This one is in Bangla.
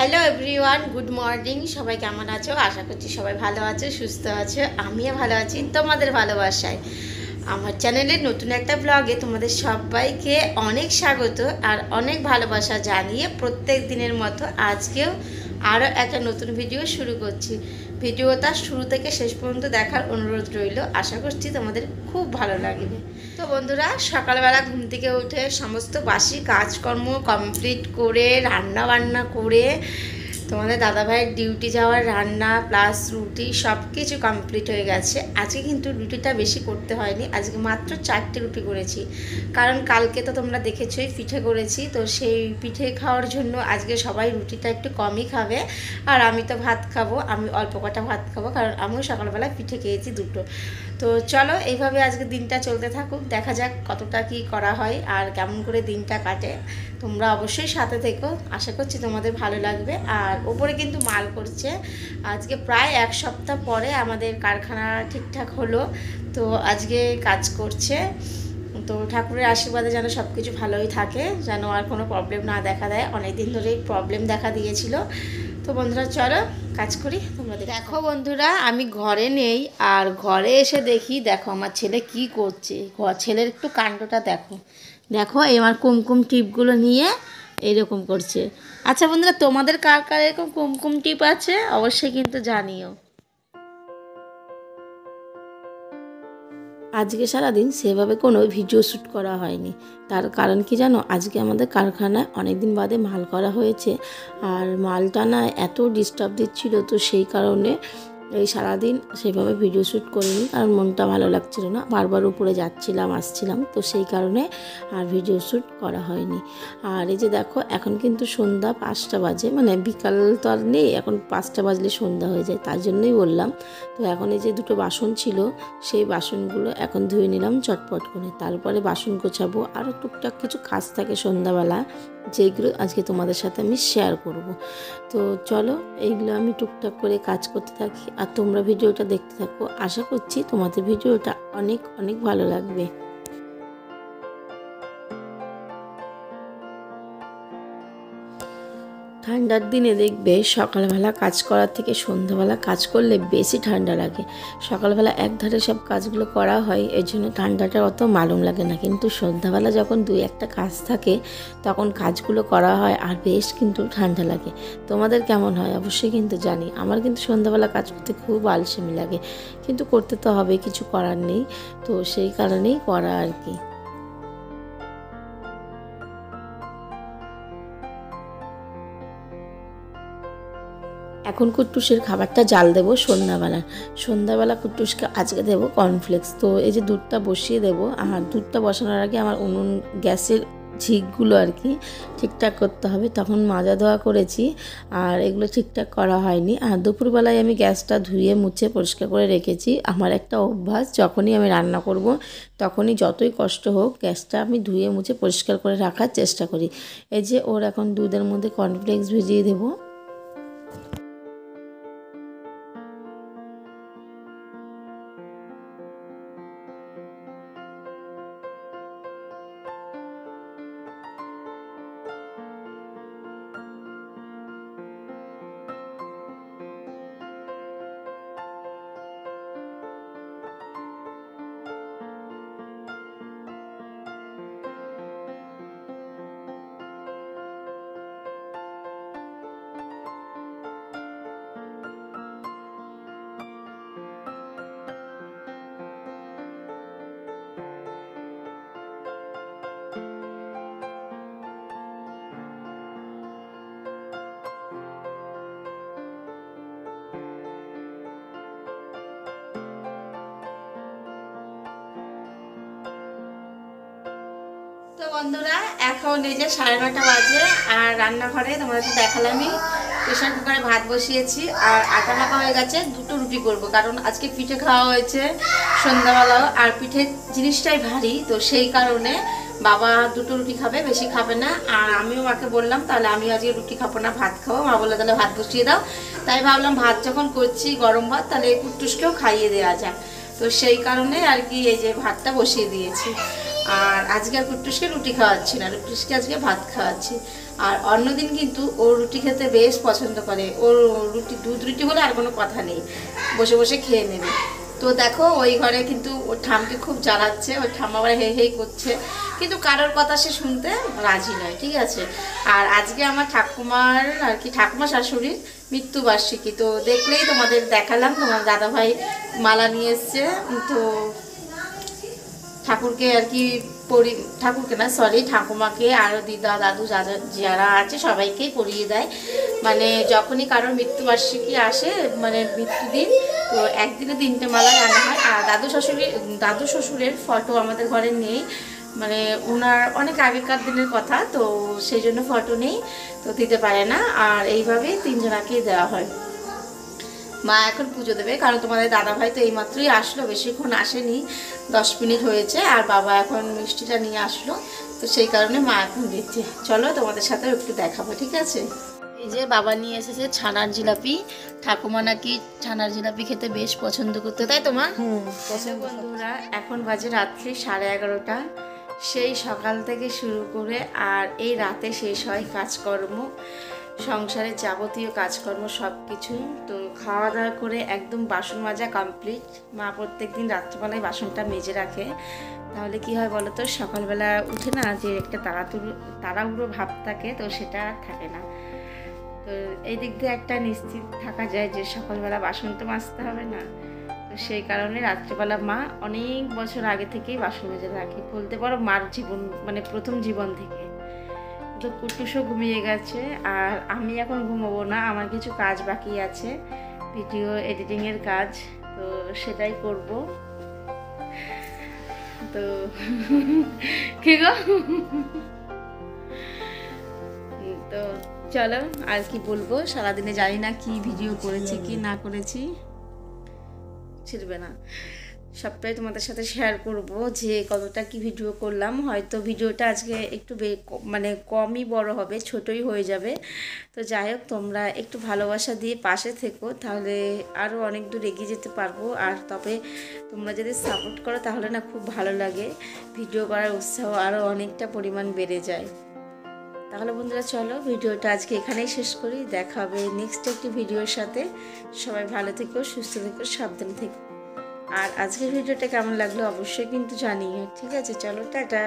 Hello everyone, good morning. সবাই কেমন আছো? আশা করছি সবাই ভালো আছো, সুস্থ আছো। আমিও ভালো আছি তোমাদের ভালোবাসায়। আমার চ্যানেলের নতুন একটা ব্লগে তোমাদের সবাইকে অনেক স্বাগত আর অনেক ভালোবাসা জানিয়ে প্রত্যেক দিনের মতো আজকেও আরও একটা নতুন ভিডিও শুরু করছি। ভিডিওটা শুরু থেকে শেষ পর্যন্ত দেখার অনুরোধ রইল। আশা করছি তোমাদের খুব ভালো লাগবে। তো বন্ধুরা, সকালবেলা ঘুম থেকে উঠে সমস্ত বাসি কাজকর্ম কমপ্লিট করে রান্না বান্না করে তোমাদের দাদাভাইয়ের ডিউটি যাওয়ার রান্না প্লাস রুটি সব কিছু কমপ্লিট হয়ে গেছে। আজকে কিন্তু রুটিটা বেশি করতে হয়নি, আজকে মাত্র 4টে রুটি করেছি। কারণ কালকে তো তোমরা দেখেছোই পিঠে করেছি, তো সেই পিঠে খাওয়ার জন্য আজকে সবাই রুটিটা একটু কমই খাবে। আর আমি তো ভাত খাবো, আমি অল্প কটা ভাত খাবো, কারণ আমিও সকালবেলা পিঠে খেয়েছি 2টো। তো চলো এইভাবে আজকে দিনটা চলতে থাকুক, দেখা যাক কতটা কি করা হয় আর কেমন করে দিনটা কাটে। তোমরা অবশ্যই সাথে থেকো, আশা করছি তোমাদের ভালো লাগবে। আর ওপরে কিন্তু মাল করছে, আজকে প্রায় 1 সপ্তাহ পরে আমাদের কারখানা ঠিকঠাক হলো, তো আজকে কাজ করছে। তো ঠাকুরের আশীর্বাদে যেন সব কিছু ভালোই থাকে, যেন আর কোনো প্রবলেম না দেখা দেয়। অনেক দিন ধরেই প্রবলেম দেখা দিয়েছিল। তো বন্ধুরা চলো কাজ করি। তোমরা দেখো বন্ধুরা, আমি ঘরে নেই আর ঘরে এসে দেখি, দেখো আমার ছেলে কি করছে। ছেলের একটু কাণ্ডটা দেখো, দেখো এই আমার কুমকুম টিপগুলো নিয়ে এইরকম করছে। আচ্ছা বন্ধুরা, তোমাদের কার কার এরকম কুমকুম টিপ আছে অবশ্যই কিন্তু জানিও। আজকে সারাদিন সেভাবে কোনো ভিডিও শ্যুট করা হয়নি, তার কারণ কি জানো, আজকে আমাদের কারখানায় অনেক দিন বাদে মাল করা হয়েছে। আর মালটা না এত ডিস্টার্ব দিচ্ছিল, তো সেই কারণে এই সারাদিন সেভাবে ভিডিও শ্যুট করিনি, কারণ মনটা ভালো লাগছিল না, বারবার উপরে যাচ্ছিলাম আসছিলাম, তো সেই কারণে আর ভিডিও শ্যুট করা হয়নি। আর এই যে দেখো, এখন কিন্তু সন্ধ্যা 5টা বাজে, মানে বিকাল তো আর নেই, এখন 5টা বাজলে সন্ধ্যা হয়ে যায়, তার জন্যই বললাম। তো এখন এই যে 2টো বাসন ছিল, সেই বাসনগুলো এখন ধুয়ে নিলাম চটপট করে, তারপরে বাসন গোছাবো। আরও টুকটাক কিছু কাজ থাকে সন্ধ্যাবেলা, যেগুলো আজকে তোমাদের সাথে আমি শেয়ার করব। তো চলো এইগুলো আমি টুকটাক করে কাজ করতে থাকি আর তোমরা ভিডিওটা দেখতে থাকো। আশা করছি তোমাদের ভিডিওটা অনেক অনেক ভালো লাগবে। ঠান্ডার দিনে দেখবে সকালবেলা কাজ করার থেকে সন্ধ্যাবেলা কাজ করলে বেশি ঠান্ডা লাগে। সকালবেলা একধারে সব কাজগুলো করা হয়, এই জন্য ঠান্ডাটা অত মালুম লাগে না, কিন্তু সন্ধ্যাবেলা যখন 2-1টা কাজ থাকে তখন কাজগুলো করা হয় আর বেশ কিন্তু ঠান্ডা লাগে। তোমাদের কেমন হয় অবশ্যই কিন্তু জানি। আমার কিন্তু সন্ধ্যাবেলা কাজ করতে খুব আলসেমি লাগে, কিন্তু করতে তো হবে, কিছু করার নেই, তো সেই কারণেই করা আর কি। এখন কুট্টুসের খাবারটা জাল দেবো সন্ধ্যাবেলা কুট্টুসকে আজকে দেবো কর্নফ্লেক্স। তো এই যে দুধটা বসিয়ে দেবো, আর দুধটা বসানোর আগে আমার উনুন গ্যাসের ঝিকগুলো আর কি ঠিকঠাক করতে হবে, তখন মাজা ধোয়া করেছি আর এগুলো ঠিকঠাক করা হয়নি। আর দুপুরবেলায় আমি গ্যাসটা ধুয়ে মুছে পরিষ্কার করে রেখেছি। আমার একটা অভ্যাস, যখনই আমি রান্না করব তখনই যতই কষ্ট হোক গ্যাসটা আমি ধুয়ে মুছে পরিষ্কার করে রাখার চেষ্টা করি। এই যে ওর এখন দুধের মধ্যে কর্নফ্লেক্স ভিজিয়ে দেবো। তো বন্ধুরা, এখন এই যে 9:30 বাজে আর রান্নাঘরে তোমাদের দেখালামই, প্রেশার কুকারে ভাত বসিয়েছি আর আটা মাখা হয়ে গেছে। 2টো রুটি করব, কারণ আজকে পিঠে খাওয়া হয়েছে সন্ধ্যাবেলাও, আর পিঠের জিনিসটাই ভারী, তো সেই কারণে বাবা 2টো রুটি খাবে, বেশি খাবে না। আর আমিও মাকে বললাম তাহলে আমি আজকে রুটি খাবো না, ভাত খাবো। মা বললো তাহলে ভাত বসিয়ে দাও। তাই ভাবলাম ভাত যখন করছি গরম ভাত, তাহলে কুট্টুসকেও খাইয়ে দেওয়া যাক, তো সেই কারণে আর কি এই যে ভাতটা বসিয়ে দিয়েছি। আর আজকে আর কুট্টুসকে রুটি খাওয়াচ্ছি না, কুট্টুসকে আজকে ভাত খাওয়াচ্ছি। আর অন্যদিন কিন্তু ও রুটি খেতে বেশ পছন্দ করে, ওর রুটি দুধ রুটি হলে আর কোনো কথা নেই, বসে বসে খেয়ে নেবে। তো দেখো ওই ঘরে কিন্তু ওর ঠামকে খুব জ্বালাচ্ছে, ওর ঠাম্মা আবার হে হেই করছে, কিন্তু কারোর কথা সে শুনতে রাজি নয়, ঠিক আছে। আর আজকে আমার ঠাকুমার আর কি ঠাকুমা শাশুড়ির মৃত্যুবার্ষিকী, তো দেখলেই তোমাদের দেখালাম, তোমার দাদাভাই মালা নিয়ে এসছে, তো ঠাকুরকে আর কি ঠাকুরকে না সরি ঠাকুমাকে আরও দিদা দাদু যারা আছে সবাইকেই পরিয়ে দেয়। মানে যখনই কারোর মৃত্যুবার্ষিকী আসে, মানে মৃত্যুদিন, তো একদিনে 3টে মালাই আনা হয়। আর দাদু শ্বশুরের ফটো আমাদের ঘরে নেই, মানে ওনার অনেক আগেকার দিনের কথা, তো সেই জন্য ফটো নেই, তো দিতে পারে না। আর এইভাবেই 3জনাকেই দেওয়া হয়। মা এখন পুজো দেবে, কারণ তোমাদের দাদাভাই তো এইমাত্রই আসলো, বেশিক্ষণ আসেনি, 10 মিনিট হয়েছে। আর বাবা এখন মিষ্টিটা নিয়ে আসলো, তো সেই কারণে মা এখন দিচ্ছে। চলো তোমাদের সাথে একটু দেখাবো, ঠিক আছে। এই যে বাবা নিয়ে এসেছে ছানার জিলাপি, ঠাকুমা নাকি ছানার জিলাপি খেতে বেশ পছন্দ করতে, তাই তোমার? বন্ধুরা এখন বাজে রাত্রি 11:30, সেই সকাল থেকে শুরু করে আর এই রাতে শেষ হয় কাজকর্ম, সংসারের যাবতীয় কাজকর্ম সব কিছু। তো খাওয়া দাওয়া করে একদম বাসন মাজা কমপ্লিট। মা প্রত্যেকদিন রাত্রিবেলায় বাসনটা মেজে রাখে, তাহলে কি হয় বলো তো, সকালবেলা উঠে না যে একটা তাড়াহুড়ো ভাব থাকে, তো সেটা আর থাকে না। তো এই দিক দিয়ে একটা নিশ্চিত থাকা যায় যে সকালবেলা বাসন তো মাজতে হবে না। তো সেই কারণে রাত্রিবেলা মা অনেক বছর আগে থেকেই বাসন মেজে রাখে, বলতে পারো মার জীবন মানে প্রথম জীবন থেকে। তো কুটুসও ঘুমিয়ে গেছে, আর আমি এখন ঘুমাবো না, আমার কিছু কাজ বাকি আছে, ভিডিও এডিটিংয়ের কাজ, তো সেটাই করব। তো কি গো, তো চলো আর কি বলবো, সারাদিনে জানি না কি ভিডিও করেছি কি না করেছি, ছিড়বে না, সবটাই তোমাদের সাথে শেয়ার করব যে কতটা কি ভিডিও করলাম। হয়তো ভিডিওটা আজকে একটু মানে কমই বড় হবে, ছোটই হয়ে যাবে। তো যাই হোক, তোমরা একটু ভালোবাসা দিয়ে পাশে থেকো, তাহলে আরও অনেক দূর এগিয়ে যেতে পারবো। আর তবে তোমরা যদি সাপোর্ট করো তাহলে না খুব ভালো লাগে, ভিডিও করার উৎসাহ আরও অনেকটা পরিমাণ বেড়ে যায়। তাহলে বন্ধুরা চলো ভিডিওটা আজকে এখানেই শেষ করি, দেখা হবে নেক্সট একটি ভিডিওর সাথে। সবাই ভালো থেকো, সুস্থ থেকো, সাবধানে থেকো। আর আজকের ভিডিওটা কেমন লাগলো অবশ্যই কিন্তু জানিও, ঠিক আছে। চলো টাটা।